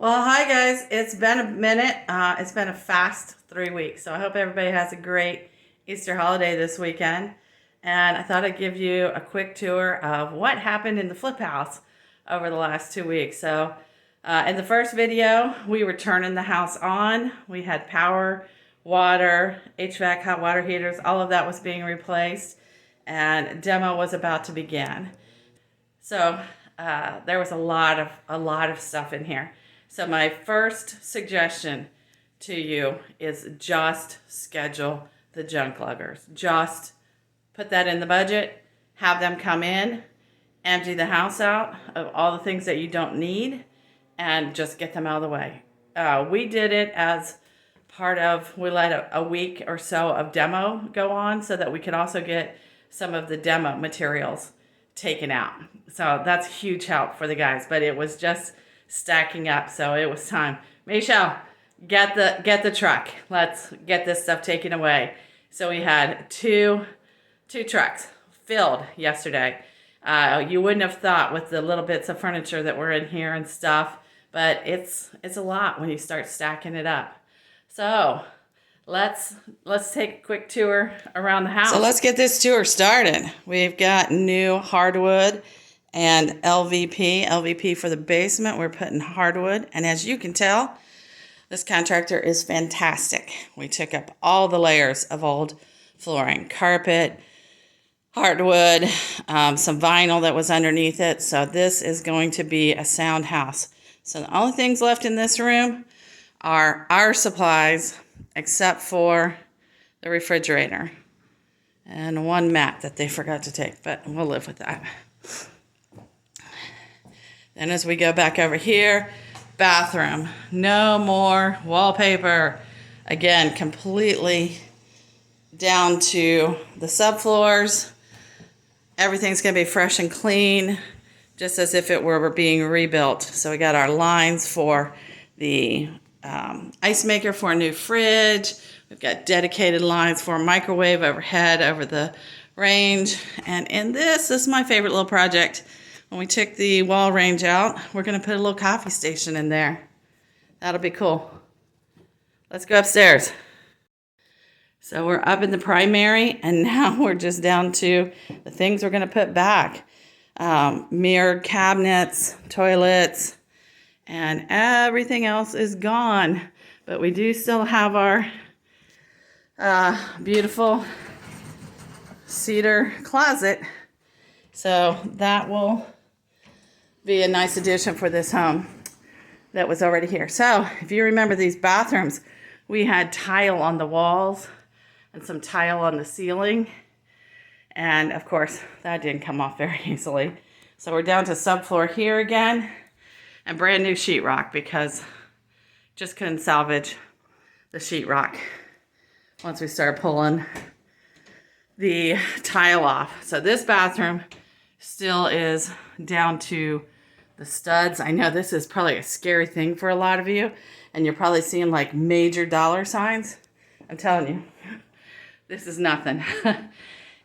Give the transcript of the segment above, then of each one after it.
Well, hi guys. It's been a minute. It's been a fast 3 weeks. So I hope everybody has a great Easter holiday this weekend. And I thought I'd give you a quick tour of what happened in the flip house over the last 2 weeks. So in the first video, we were turning the house on. We had power, water, HVAC, hot water heaters, all of that was being replaced. And demo was about to begin. So there was a lot of stuff in here. So my first suggestion to you is just schedule the JunkLuggers. Just put that in the budget, have them come in, empty the house out of all the things that you don't need, and just get them out of the way. We did it as part of, we let a week or so of demo go on so that we could also get some of the demo materials taken out. So that's a huge help for the guys, but it was just stacking up, so it was time. Michele, get the truck. Let's get this stuff taken away. So we had two trucks filled yesterday. You wouldn't have thought with the little bits of furniture that were in here and stuff, but it's a lot when you start stacking it up. So let's take a quick tour around the house. So let's get this tour started. We've got new hardwood and LVP for the basement. We're putting hardwood, and as you can tell, this contractor is fantastic. We took up all the layers of old flooring, carpet, hardwood, some vinyl that was underneath it. So this is going to be a sound house. So the only things left in this room are our supplies, except for the refrigerator and one mat that they forgot to take, but we'll live with that. Then as we go back over here, bathroom, no more wallpaper. Again, completely down to the subfloors. Everything's gonna be fresh and clean, just as if it were being rebuilt. So we got our lines for the ice maker for a new fridge. We've got dedicated lines for a microwave overhead over the range. And in this is my favorite little project. When we took the wall range out, we're going to put a little coffee station in there. That'll be cool. Let's go upstairs. So we're up in the primary, and now we're just down to the things we're going to put back. Mirrored cabinets, toilets, and everything else is gone. But we do still have our beautiful cedar closet. So that will be a nice addition for this home that was already here. So if you remember these bathrooms, we had tile on the walls and some tile on the ceiling. And of course, that didn't come off very easily. So we're down to subfloor here again and brand new sheetrock because just couldn't salvage the sheetrock once we started pulling the tile off. So this bathroom still is down to the studs. I know this is probably a scary thing for a lot of you, and you're probably seeing like major dollar signs. I'm telling you, this is nothing.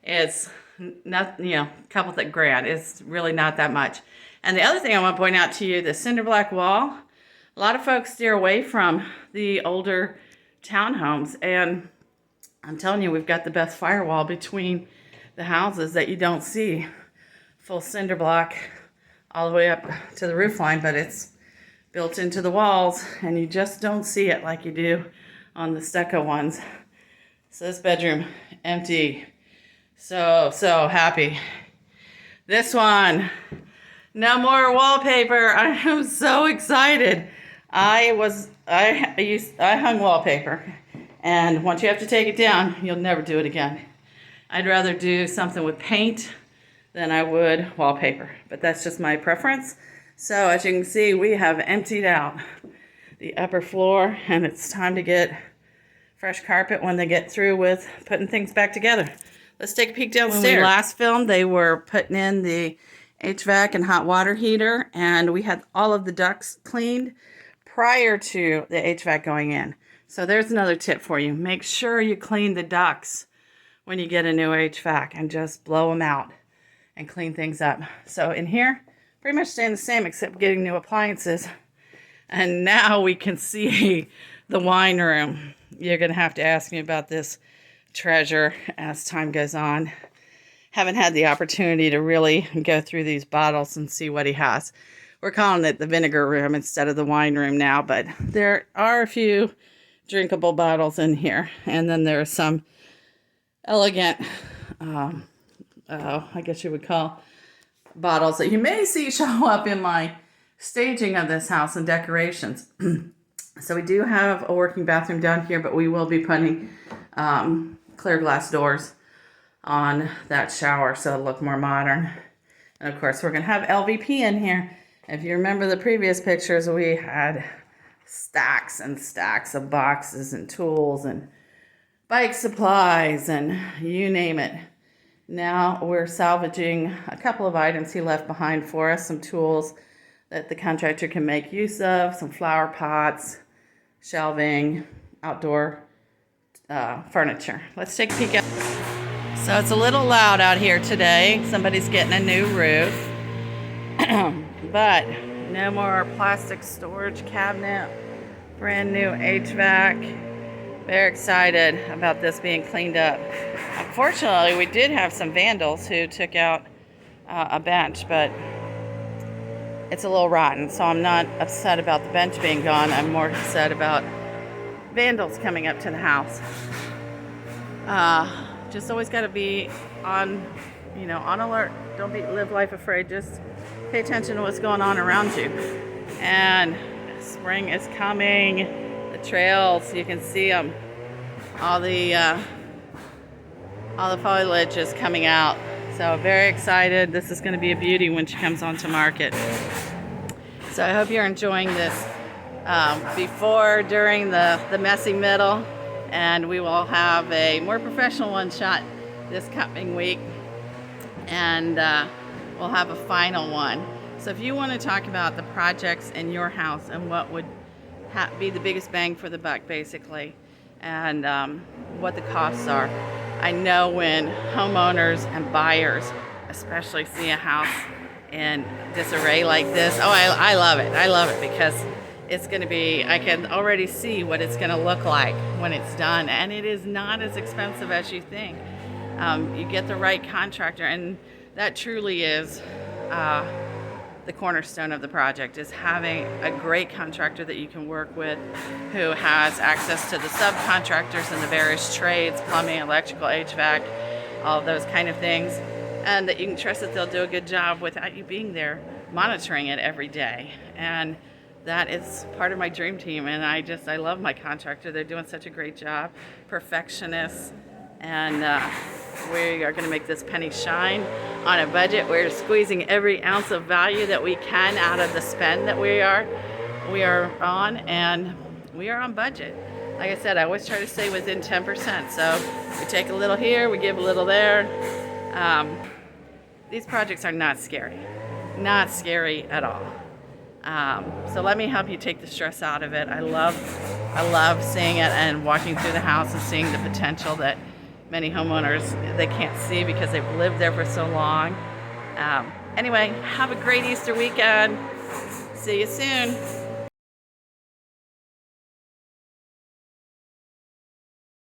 It's not, a couple of grand. It's really not that much. And the other thing I want to point out to you, the cinder block wall, a lot of folks steer away from the older townhomes, and I'm telling you, we've got the best firewall between the houses that you don't see. Full cinder block all the way up to the roof line, but it's built into the walls, and you just don't see it like you do on the stucco ones. So this bedroom, empty. So happy. This one, no more wallpaper. I am so excited. I hung wallpaper, and once you have to take it down, you'll never do it again. I'd rather do something with paint than I would wallpaper, but that's just my preference. So as you can see, we have emptied out the upper floor, and it's time to get fresh carpet when they get through with putting things back together. Let's take a peek downstairs. When we last filmed, they were putting in the HVAC and hot water heater, and we had all of the ducts cleaned prior to the HVAC going in. So there's another tip for you. Make sure you clean the ducts when you get a new HVAC and just blow them out and clean things up. So in here, pretty much staying the same except getting new appliances. And now we can see the wine room. You're going to have to ask me about this treasure as time goes on. Haven't had the opportunity to really go through these bottles and see what he has. We're calling it the vinegar room instead of the wine room now, but there are a few drinkable bottles in here. And then there are some elegant, I guess you would call bottles that you may see show up in my staging of this house and decorations. So we do have a working bathroom down here, but we will be putting clear glass doors on that shower so it'll look more modern. And of course, we're going to have LVP in here. If you remember the previous pictures, we had stacks and stacks of boxes and tools and bike supplies and you name it. Now we're salvaging a couple of items he left behind for us, some tools that the contractor can make use of, some flower pots, shelving, outdoor furniture. Let's take a peek out. So it's a little loud out here today. Somebody's getting a new roof. But no more plastic storage cabinet. Brand new HVAC. Very excited about this being cleaned up. Unfortunately, we did have some vandals who took out a bench, but it's a little rotten. So I'm not upset about the bench being gone. I'm more upset about vandals coming up to the house. Just always got to be on alert. Don't live life afraid. Just pay attention to what's going on around you. And spring is coming. The trails, you can see them. All the foliage is coming out. So very excited. This is going to be a beauty when she comes onto market. So I hope you're enjoying this before, during the messy middle. And we will have a more professional one shot this coming week. And we'll have a final one. So if you want to talk about the projects in your house and what would be the biggest bang for the buck, basically, and what the costs are. I know when homeowners and buyers especially see a house in disarray like this, I love it. I love it because it's going to be, I can already see what it's going to look like when it's done. And it is not as expensive as you think. You get the right contractor, and that truly is the cornerstone of the project, is having a great contractor that you can work with who has access to the subcontractors and the various trades, plumbing, electrical, HVAC, all of those kind of things, and that you can trust that they'll do a good job without you being there monitoring it every day. And that is part of my dream team, and I love my contractor. They're doing such a great job, perfectionists, and we are going to make this penny shine on a budget. We're squeezing every ounce of value that we can out of the spend that we are on, and we are on budget. Like I said, I always try to stay within 10%. So we take a little here, we give a little there. These projects are not scary at all. So let me help you take the stress out of it. I love seeing it and walking through the house and seeing the potential that many homeowners, they can't see because they've lived there for so long. Anyway, have a great Easter weekend. See you soon.